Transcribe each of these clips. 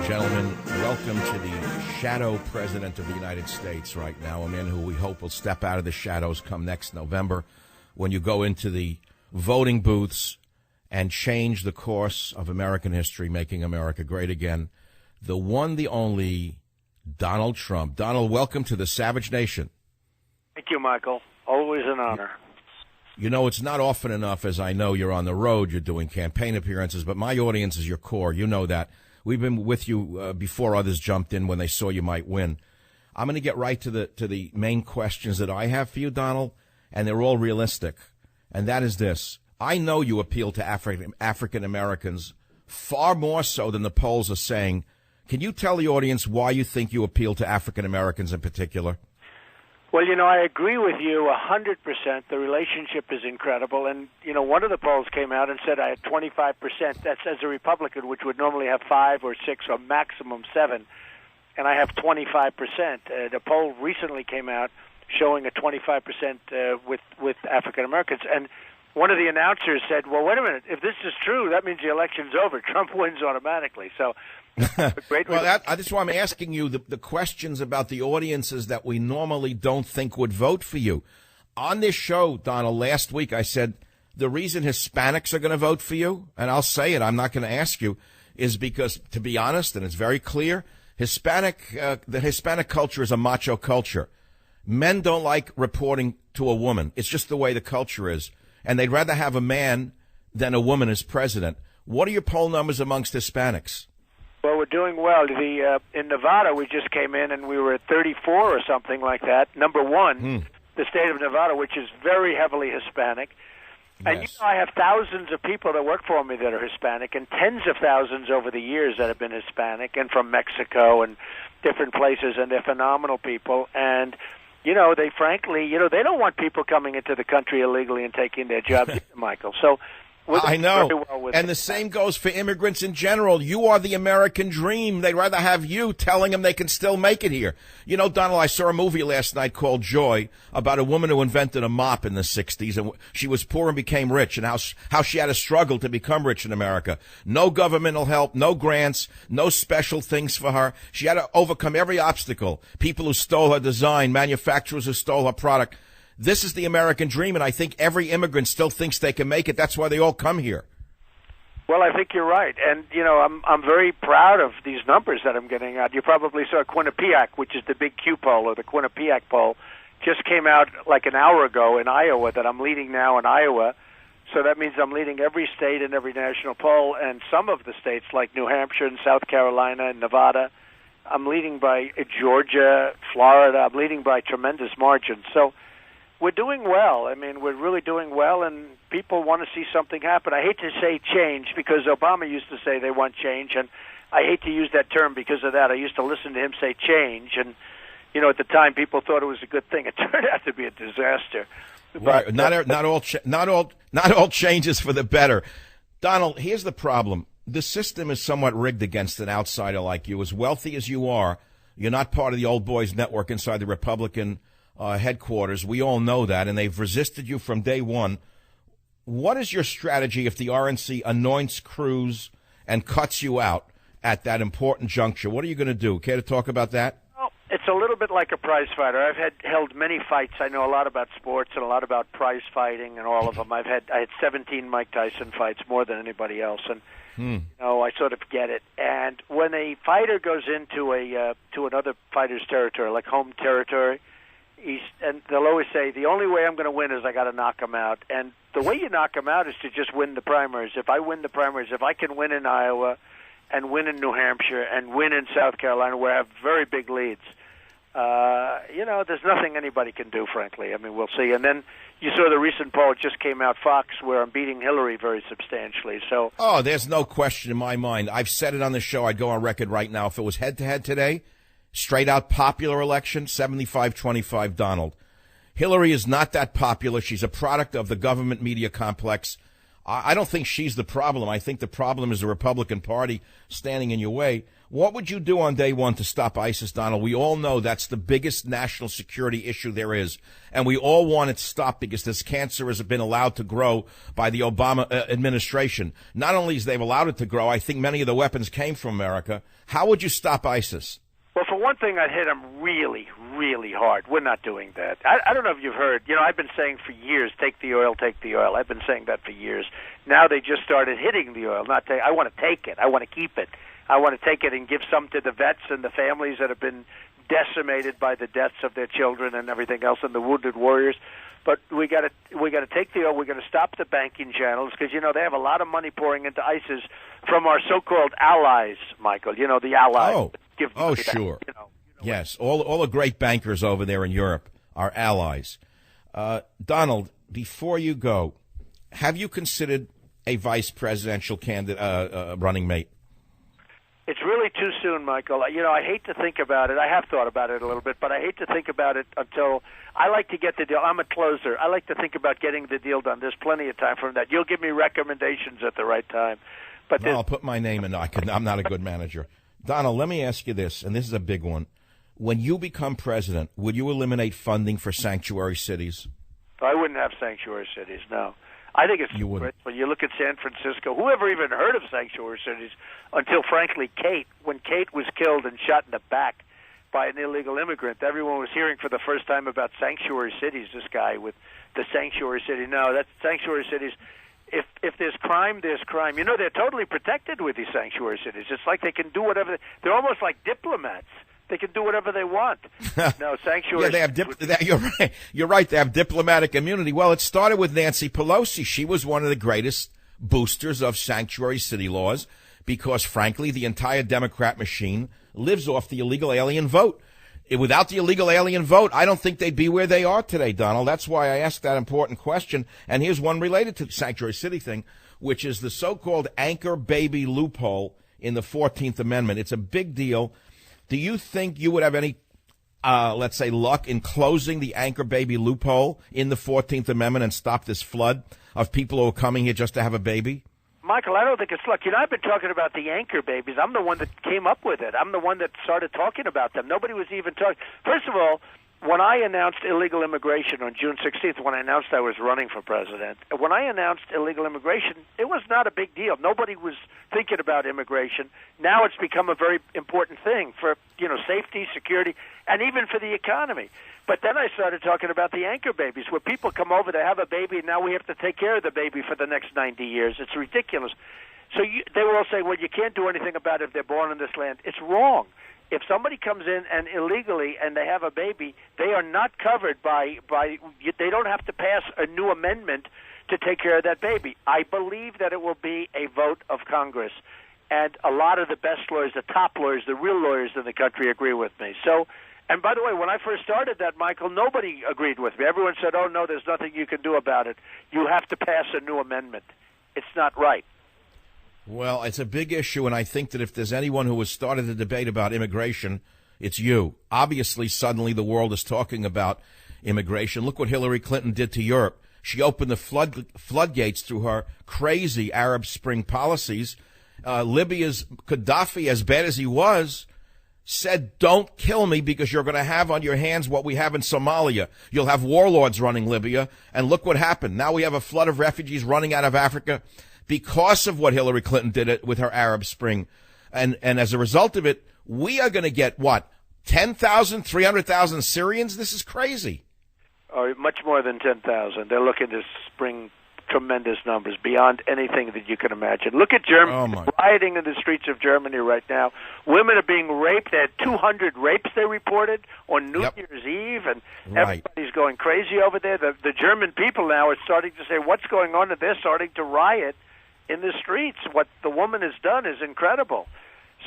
gentlemen, welcome to the shadow president of the United States right now, a man who we hope will step out of the shadows come next November when you go into the voting booths and change the course of American history, making America great again. The one, the only, Donald Trump. Donald, welcome to the Savage Nation. Thank you, Michael. Always an honor. You know, it's not often enough, as I know you're on the road, you're doing campaign appearances, but my audience is your core. You know that. We've been with you before others jumped in when they saw you might win. I'm going to get right to the main questions that I have for you, Donald, and they're all realistic. And that is this. I know you appeal to African Americans far more so than the polls are saying. Can you tell the audience why you think you appeal to African Americans in particular? Well, you know, I agree with you 100%. The relationship is incredible. And, you know, one of the polls came out and said I had 25%. That's as a Republican, which would normally have 5 or 6 or maximum 7. And I have 25%. The poll recently came out showing a 25% with African Americans. And one of the announcers said, well, wait a minute. If this is true, that means the election's over. Trump wins automatically. So well, that's why I'm asking you the questions about the audiences that we normally don't think would vote for you. On this show, Donald, last week I said the reason Hispanics are going to vote for you, and I'll say it, I'm not going to ask you, is because, to be honest, and it's very clear, the Hispanic culture is a macho culture. Men don't like reporting to a woman. It's just the way the culture is. And they'd rather have a man than a woman as president. What are your poll numbers amongst Hispanics? Well, we're doing well. In Nevada, we just came in, and we were at 34 or something like that. Number one, the state of Nevada, which is very heavily Hispanic. And Yes. you know, I have thousands of people that work for me that are Hispanic, and tens of thousands over the years that have been Hispanic, and from Mexico and different places, and they're phenomenal people. And you know, they frankly, you know, they don't want people coming into the country illegally and taking their jobs, Michael. So. I know. Well, and the same goes for immigrants in general. You are the American dream. They'd rather have you telling them they can still make it here. You know, Donald, I saw a movie last night called Joy about a woman who invented a mop in the 60s, and she was poor and became rich, and how she had to struggle to become rich in America. No governmental help, no grants, no special things for her. She had to overcome every obstacle. People who stole her design, manufacturers who stole her product. This is the American dream, and I think every immigrant still thinks they can make it. That's why they all come here. Well, I think you're right, and you know, I'm very proud of these numbers that I'm getting out. You probably saw Quinnipiac, which is the big Q poll, or the Quinnipiac poll, just came out like an hour ago in Iowa that I'm leading now in Iowa. So that means I'm leading every state and every national poll, and some of the states like New Hampshire and South Carolina and Nevada. I'm leading by Georgia, Florida. I'm leading by tremendous margins. So we're doing well. I mean, we're really doing well, and people want to see something happen. I hate to say change because Obama used to say they want change, and I hate to use that term because of that. I used to listen to him say change, and, you know, at the time people thought it was a good thing. It turned out to be a disaster. Right. But, not all changes for the better. Donald, here's the problem. The system is somewhat rigged against an outsider like you. As wealthy as you are, you're not part of the old boys network inside the Republican headquarters. We all know that, and they've resisted you from day one. What is your strategy if the RNC anoints Cruz and cuts you out at that important juncture? What are you going to do? Care to talk about that? Well, it's a little bit like a prize fighter. I've held many fights. I know a lot about sports and a lot about prize fighting and all of them. I had 17 Mike Tyson fights, more than anybody else, and you know, I sort of get it. And when a fighter goes into to another fighter's territory, like home territory, and they'll always say, the only way I'm going to win is I got to knock him out. And the way you knock him out is to just win the primaries. If I win the primaries, if I can win in Iowa and win in New Hampshire and win in South Carolina, where I have very big leads, you know, there's nothing anybody can do, frankly. I mean, we'll see. And then you saw the recent poll just came out, Fox, where I'm beating Hillary very substantially. So, oh, there's no question in my mind. I've said it on the show. I'd go on record right now. If it was head-to-head today, straight-out popular election, 75-25 Donald. Hillary is not that popular. She's a product of the government media complex. I don't think she's the problem. I think the problem is the Republican Party standing in your way. What would you do on day one to stop ISIS, Donald? We all know that's the biggest national security issue there is, and we all want it stopped because this cancer has been allowed to grow by the Obama administration. Not only has they've allowed it to grow, I think many of the weapons came from America. How would you stop ISIS? Well, for one thing, I'd hit them really, really hard. We're not doing that. I don't know if you've heard. I've been saying for years, take the oil, take the oil. I've been saying that for years. Now they just started hitting the oil. I want to take it. I want to keep it. I want to take it and give some to the vets and the families that have been decimated by the deaths of their children and everything else, and the wounded warriors. But we got to take the oil. We're going to stop the banking channels because they have a lot of money pouring into ISIS from our so-called allies, Michael. The allies. Sure. Yes, all the great bankers over there in Europe are allies. Donald, before you go, have you considered a vice presidential candidate running mate? It's really too soon, Michael. I hate to think about it. I have thought about it a little bit, but I hate to think about it until I like to get the deal. I'm a closer. I like to think about getting the deal done. There's plenty of time for that. You'll give me recommendations at the right time. But I'll put my name in. I'm not a good manager. Donald, let me ask you this, and this is a big one. When you become president, would you eliminate funding for sanctuary cities? I wouldn't have sanctuary cities, no. I think it's great. When you look at San Francisco, whoever even heard of sanctuary cities until, frankly, when Kate was killed and shot in the back by an illegal immigrant, everyone was hearing for the first time about sanctuary cities, this guy with the sanctuary city. No, that's sanctuary cities. If there's crime, there's crime. They're totally protected with these sanctuary cities. It's like they can do whatever. They're almost like diplomats. They can do whatever they want. No, sanctuary. Yeah, they have you're right. You're right. They have diplomatic immunity. Well, it started with Nancy Pelosi. She was one of the greatest boosters of sanctuary city laws because, frankly, the entire Democrat machine lives off the illegal alien vote. Without the illegal alien vote, I don't think they'd be where they are today, Donald. That's why I asked that important question. And here's one related to the sanctuary city thing, which is the so-called anchor baby loophole in the 14th Amendment. It's a big deal. Do you think you would have any, let's say, luck in closing the anchor baby loophole in the 14th Amendment and stop this flood of people who are coming here just to have a baby? Michael, I don't think it's luck. I've been talking about the anchor babies. I'm the one that came up with it. I'm the one that started talking about them. Nobody was even talking. First of all, when I announced illegal immigration on June 16th, when I announced I was running for president, when I announced illegal immigration, it was not a big deal. Nobody was thinking about immigration. Now it's become a very important thing for, safety, security, and even for the economy. But then I started talking about the anchor babies, where people come over, they have a baby, and now we have to take care of the baby for the next 90 years. It's ridiculous. So they will all say, well, you can't do anything about it if they're born in this land. It's wrong. If somebody comes in and illegally and they have a baby, they are not covered by they don't have to pass a new amendment to take care of that baby. I believe that it will be a vote of Congress. And a lot of the best lawyers, the top lawyers, the real lawyers in the country agree with me. So, and by the way, when I first started that, Michael, nobody agreed with me. Everyone said, oh, no, there's nothing you can do about it. You have to pass a new amendment. It's not right. Well, it's a big issue, and I think that if there's anyone who has started the debate about immigration, it's you. Obviously, suddenly the world is talking about immigration. Look what Hillary Clinton did to Europe. She opened the floodgates through her crazy Arab Spring policies. Libya's Gaddafi, as bad as he was, said, don't kill me because you're going to have on your hands what we have in Somalia. You'll have warlords running Libya, and look what happened. Now we have a flood of refugees running out of Africa because of what Hillary Clinton did with her Arab Spring. And as a result of it, we are going to get, 10,000, 300,000 Syrians? This is crazy. Oh, much more than 10,000. They're looking to spring tremendous numbers beyond anything that you can imagine. Look at Germany, rioting in the streets of Germany right now. Women are being raped. They had 200 rapes they reported on New Year's Eve, and everybody's going crazy over there. The German people now are starting to say, what's going on? And they're starting to riot in the streets. What the woman has done is incredible.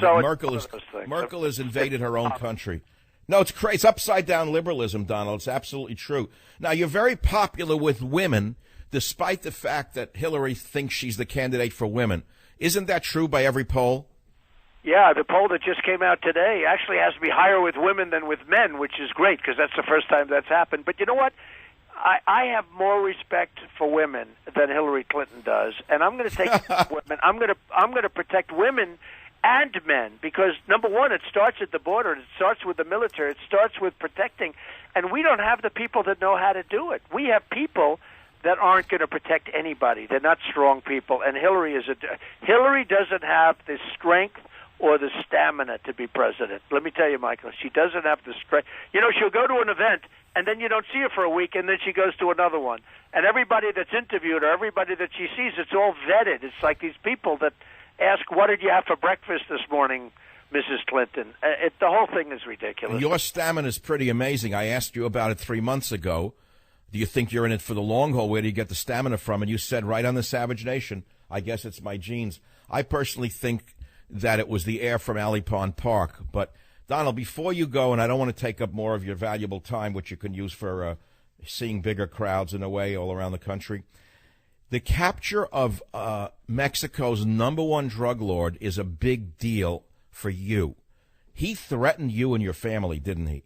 So Merkel has invaded her own country. No, it's crazy. It's upside down liberalism, Donald. It's absolutely true. Now, you're very popular with women, despite the fact that Hillary thinks she's the candidate for women. Isn't that true by every poll? Yeah, the poll that just came out today actually has to be higher with women than with men, which is great because that's the first time that's happened. But you know what? I have more respect for women than Hillary Clinton does, and I'm going to take women. I'm going to protect women and men because number one, it starts at the border. It starts with the military. It starts with protecting, and we don't have the people that know how to do it. We have people that aren't going to protect anybody. They're not strong people, and Hillary doesn't have the strength or the stamina to be president. Let me tell you, Michael, she doesn't have the strength. You know, she'll go to an event, and then you don't see her for a week, and then she goes to another one. And everybody that's interviewed her, everybody that she sees, it's all vetted. It's like these people that ask, what did you have for breakfast this morning, Mrs. Clinton? The whole thing is ridiculous. Your stamina is pretty amazing. I asked you about it 3 months ago. Do you think you're in it for the long haul? Where do you get the stamina from? And you said right on the Savage Nation, I guess it's my genes. I personally think that it was the air from Alley Pond Park. But, Donald, before you go, and I don't want to take up more of your valuable time, which you can use for seeing bigger crowds in a way all around the country, the capture of Mexico's #1 drug lord is a big deal for you. He threatened you and your family, didn't he?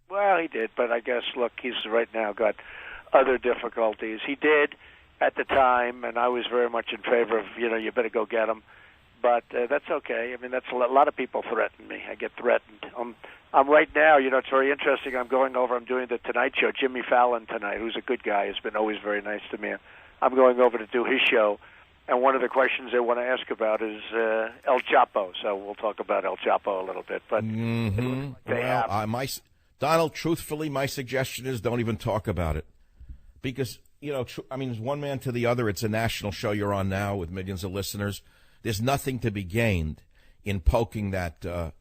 Well, he did, but I guess, look, he's right now got other difficulties. He did at the time, and I was very much in favor of, you better go get him. But that's okay. I mean, that's a lot of people threaten me. I get threatened. I'm right now, it's very interesting. I'm doing the Tonight Show. Jimmy Fallon tonight, who's a good guy, has been always very nice to me. I'm going over to do his show, and one of the questions they want to ask about is El Chapo. So we'll talk about El Chapo a little bit. But Donald, truthfully, my suggestion is don't even talk about it. Because, one man to the other, it's a national show you're on now with millions of listeners. There's nothing to be gained in poking that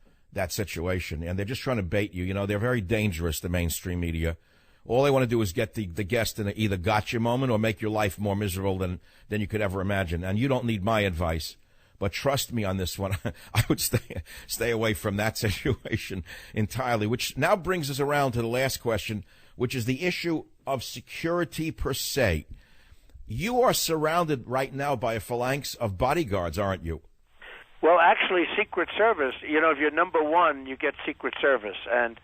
situation. And they're just trying to bait you. They're very dangerous, the mainstream media. All they want to do is get the guest in an either gotcha moment or make your life more miserable than you could ever imagine. And you don't need my advice. But trust me on this one, I would stay away from that situation entirely, which now brings us around to the last question, which is the issue of security per se. You are surrounded right now by a phalanx of bodyguards, aren't you? Well, actually, Secret Service, if you're #1, you get Secret Service. And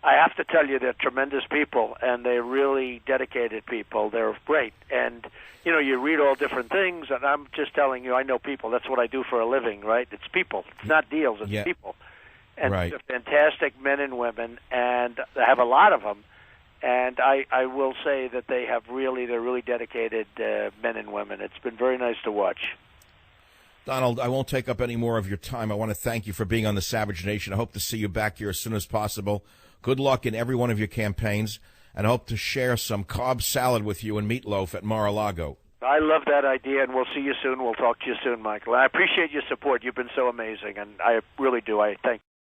I have to tell you, they're tremendous people, and they're really dedicated people. They're great. And, you read all different things, and I'm just telling you, I know people. That's what I do for a living, right? It's people. It's not deals. It's people. And right. They're fantastic men and women, and I have a lot of them. And I will say that they're really dedicated men and women. It's been very nice to watch. Donald, I won't take up any more of your time. I want to thank you for being on the Savage Nation. I hope to see you back here as soon as possible. Good luck in every one of your campaigns, and I hope to share some Cobb salad with you and meatloaf at Mar-a-Lago. I love that idea, and we'll see you soon. We'll talk to you soon, Michael. I appreciate your support. You've been so amazing, and I really do. I thank you.